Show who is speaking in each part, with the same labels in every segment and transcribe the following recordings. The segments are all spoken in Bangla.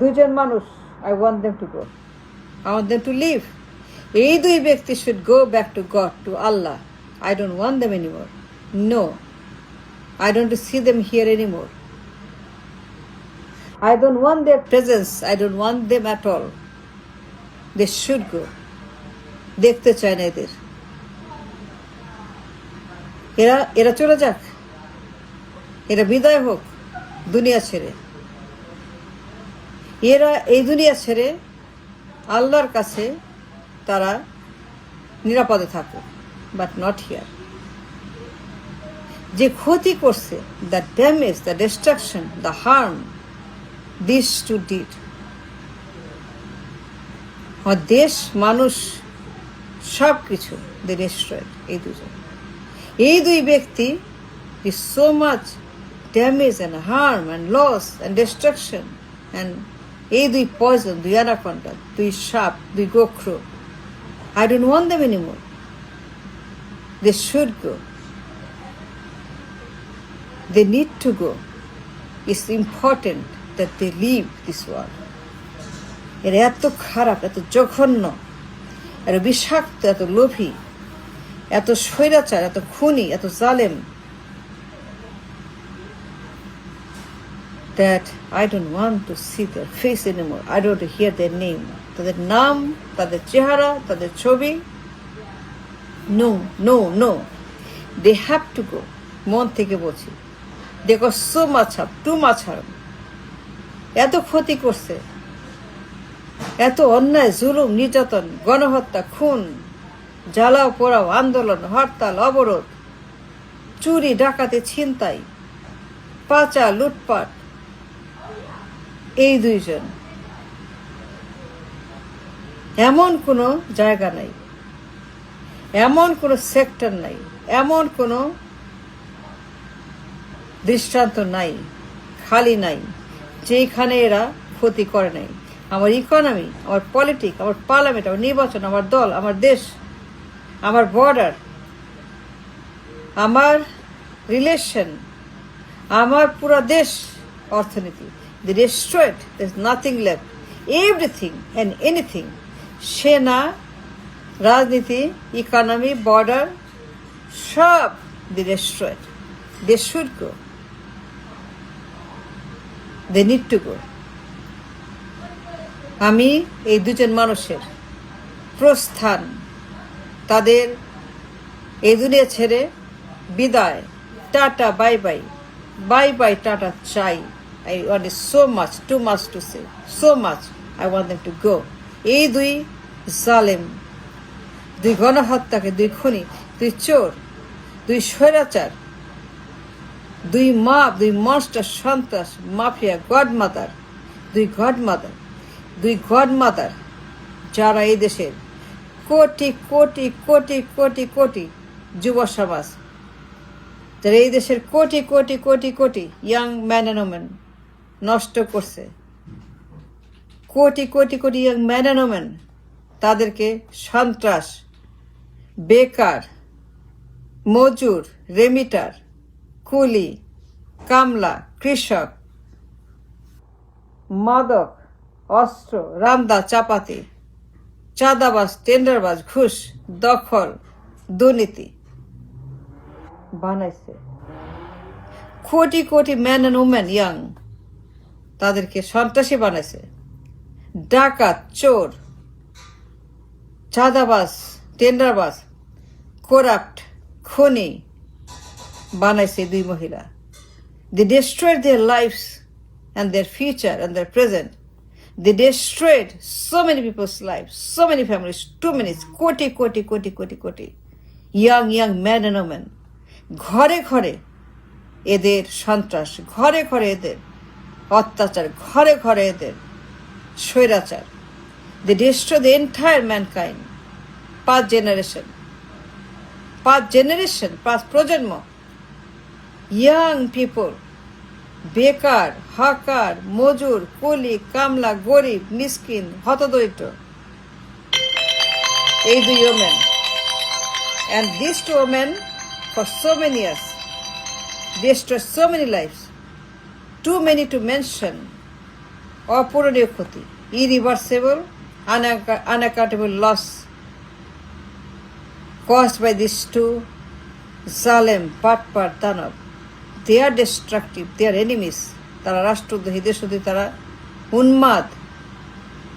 Speaker 1: দুজন মানুষ, I want them to go. I want them to leave. এই দুই ব্যক্তি should go back to God, to Allah. I don't want them anymore. No. I don't want to see them here anymore. I don't want their presence. I don't want them at all. They should go. দেখতে চায় না এদের। এরা চলে যাক, এরা বিদায় হোক দুনিয়া ছেড়ে। এরা এই দুনিয়া ছেড়ে আল্লাহর কাছে তারা নিরাপদে থাকুক, বাট নট হিয়ার। যে ক্ষতি করছে, the damage, the destruction, the harm, this two did, আমার দেশ, মানুষ, সব কিছু দে ডিস্ট্রয়েড। এই দুজন, এই দুই ব্যক্তি is so much damage and harm and loss and destruction, and এই দুই পয়জন, দুই অ্যানাকন্ডা, দুই সাপ, দুই গোখরো, I don't want them anymore. They should go. They need to go. It's important that they leave this world. এরা এত খারাপ, এত জঘন্য, এত বিষাক্ত, এত লোভী, এত স্বৈরাচার, এত খুনি, এত জালেম, that I don't want to see their face anymore. I don't want to hear their name. তাদের নাম, তাদের চেহারা, তাদের ছবি, no, no, no. They have to go. মন থেকে বলছি, they got so much harm, too much harm. এত ক্ষতি করছে, এত অন্যায়, জুলুম, নির্যাতন, গণহত্যা, খুন, জ্বালাও পোড়াও, আন্দোলন, হরতাল, অবরোধ, চুরি, ডাকাতি, ছিনতাই, পাচার, লুটপাট। এই দুইজন, এমন কোনো জায়গা নাই, এমন কোনো সেক্টর নাই, এমন কোনো দৃষ্টান্ত নাই, খালি নাই, যেখানে এরা ক্ষতি করে নাই। আমার ইকোনমি, আমার পলিটিক, আমার পার্লামেন্ট, আমার নির্বাচন, আমার দল, আমার দেশ, আমার বর্ডার, আমার রিলেশন, আমার পুরো দেশ, অর্থনীতি, they destroyed. There's nothing left. Everything and anything. সেনা, রাজনীতি, ইকোনমি, বর্ডার, সব they destroyed. They should go. They need to go. আমি এই দুজন মানুষের প্রস্থান, তাদের এই দুনিয়া ছেড়ে বিদায়, tata, bye bye, bye bye, tata চাই। I want so much, too much to say, so much. I want them to go. এই দুই জালেম, দুই গণহত্যাকে, দুই খুনি, দুই চোর, দুই স্বৈরাচার, দুই মাপ, দুই মনস্টার, সন্ত্রাস, মাফিয়া, গডমাদার, দুই গডমাদার, যারা এই দেশের কোটি কোটি কোটি কোটি কোটি যুব সমাজ, যারা এই দেশের crore crore crore crore young man and women নষ্ট করছে, crore crore crore young man and women, তাদেরকে সন্ত্রাস, বেকার, মজুর, রেমিটার, কুলি, কামলা, কৃষক, মাদক, অস্ত্র, রামদা, চাপাতি, চাঁদাবাজ, টেন্ডারবাজ, ঘুষ, দখল, দুর্নীতি বানাইছে। Crore crore man and women young, তাদেরকে সন্ত্রাসী বানাইছে। ডাকাত, চোর, চাঁদাবাজ, টেন্ডারবাজ, করাপ্ট, খুনি বানাইছে দুই মহিলা। They destroyed their lives and their future and their present. They destroyed so many people's lives, so many families, too many, crore crore crore crore crore young men and women. ঘরে ঘরে এদের সন্ত্রাস, ঘরে ঘরে এদের অত্যাচার, ঘরে ঘরে এদের স্বৈরাচার। They destroy the entire mankind. 5 generation, 5 প্রজন্ম, young people, বেকার, হকার, মজুর, কুলি, কামলা, গরিব, মিসকিন, হতদরিদ্র, এই দুই women. And these 2 women for so many years destroyed so many lives, too many to mention, অপূরণীয় ক্ষতি, irreversible, unaccountable loss caused by these two Zalem, Patpar, Tanab. They are destructive, they are enemies. তারা রাষ্ট্রদ্রোহী, দেশদ্রোহী, তারা উন্মাদ,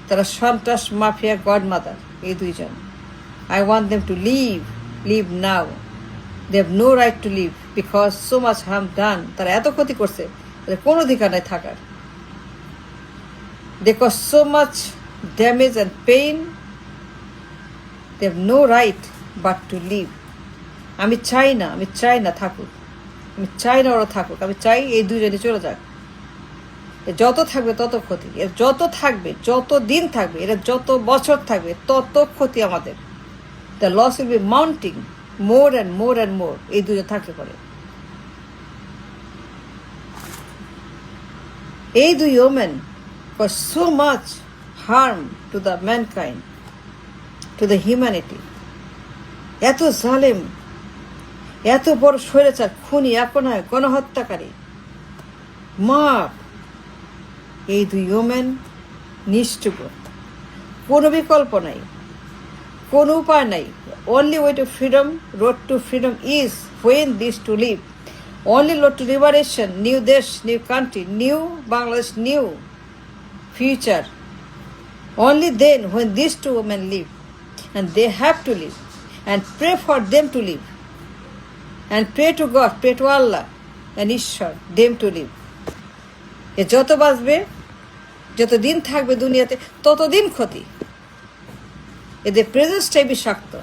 Speaker 1: তারা সন্ত্রাস, মাফিয়া, গডমাদার, এই দুইজন। I want them to leave now. They have no right to leave because so much harm done. তারা এত ক্ষতি করছে, তাদের কোনো অধিকার নাই থাকার। They cause so much damage and pain. They have no right but to leave. আমি চাই না থাকুক, আমি চাই না ওরা থাকুক, আমি চাই এই দুজনে চলে যাক। যত থাকবে তত ক্ষতি, এর যত থাকবে, যত দিন থাকবে, এরা যত বছর থাকবে তত ক্ষতি আমাদের। The loss will be mounting more and more and more এই দুজন থাকলে পরে। এই দুই women cause so much harm to the mankind, to the humanity. এত জালেম, এত বড় স্বৈরাচার, খুনি, একনায়ক, গণহত্যাকারী, মাপ। এই দুই ওমেন নিষ্ঠুর, কোনো বিকল্প নাই, কোনো উপায় নাই। Only way to freedom, road to freedom is when these two live. Only road to liberation, new desh, new country, new Bangladesh, new future. Only then when these two women live. And they have to live. And pray for them to live. And pray to God, pray to Allah and Ishwar, them to live. এ যত বাঁচবে, যত দিন থাকবে দুনিয়াতে, ততদিন ক্ষতি। এদের প্রেজেন্সটাই বিষাক্ত।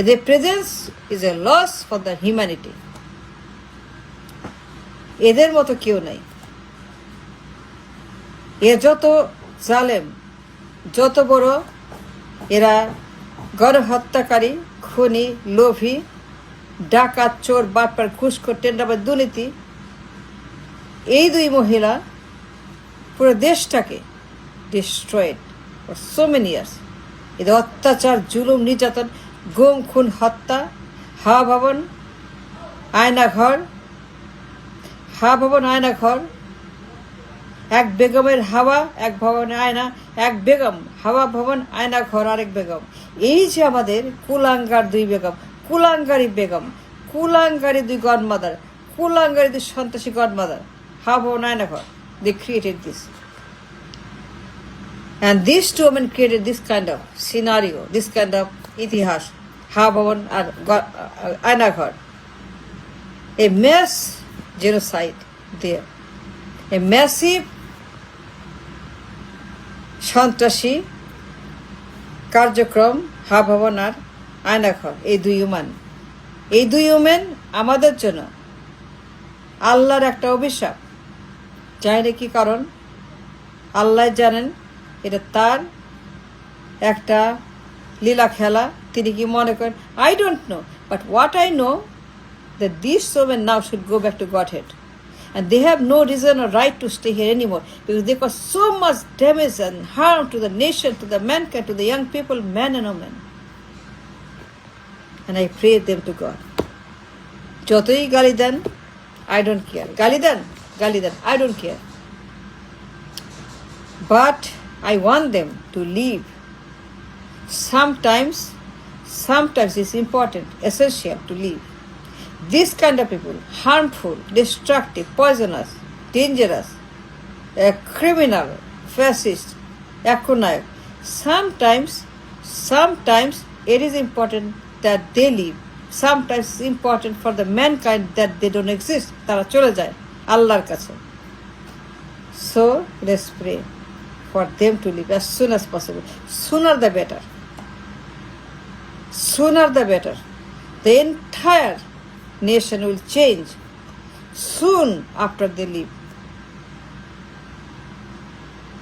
Speaker 1: এদের presence is a loss for the humanity. এদের মতো কেউ নাই। এ যত জালেম, যত বড় এরা গণহত্যাকারী, খুনি, লোভী, ডাকাত, চোর, বাটপার, ঘুষখোর, টেন্ডারবাজ, দুর্নীতি, এই দুই মহিলা পুরো দেশটাকে destroyed for so many years. এদের অত্যাচার, জুলুম, নির্যাতন, গুম, খুন, হত্যা, হাওয়া ভবন, আয়নাঘর, এক বেগমের হাওয়া, এক ভবনের আয়না, এক বেগম, হাওয়া ভবন, আয়না ঘর, আরেক বেগম। এই যে আমাদের কুলাঙ্গার দুই বেগম, কুলাঙ্গারি বেগম, কুলাঙ্গারি দুই গডমাদার, কুলাঙ্গারি দুই সন্ত্রাসী গডমাদার, হাওয়া ভবন, আয়না ঘর। They created this. And these two women created this kind of scenario, this kind of ইতিহাস, হাওয়া ভবন আর আয়না ঘর। A mass genocide there. A massive সন্ত্রাসী কার্যক্রম, হাওয়া ভবন আর আয়নাঘর। এই দুই ওমেন আমাদের জন্য আল্লাহর একটা অভিশাপ। জানি না কি কারণ, আল্লাহ জানেন। এটা তার একটা লীলা খেলা। তিনি কি মনে করেন, I don't know, but what I know that these women now should go back to Godhead. And they have no reason or right to stay here anymore because they cause so much damage and harm to the nation, to the mankind, to the young people, men and women. And I pray them to God. যতই গালি দেন, I don't care. গালি দেন, I don't care. But I want them to leave. Sometimes it's important, essential to leave. This kind of people, harmful, destructive, poisonous, dangerous, criminal, fascist, একনায়ক. Sometimes it is important that they leave. Sometimes it's important for the mankind that they don't exist. তারা চলে যায় আল্লাহর কাছে। So let's pray for them to leave as soon as possible. Sooner the better. The entire nation will change soon after they leave.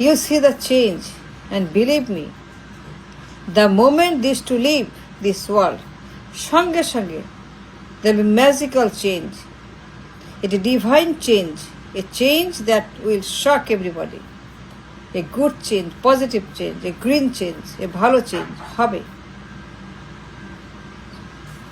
Speaker 1: You see the change, and believe me, the moment these two leave this world, সঙ্গে there will be magical change. It's a divine change, a change that will shock everybody. A good change, positive change, a green change, a ভালো change হবে।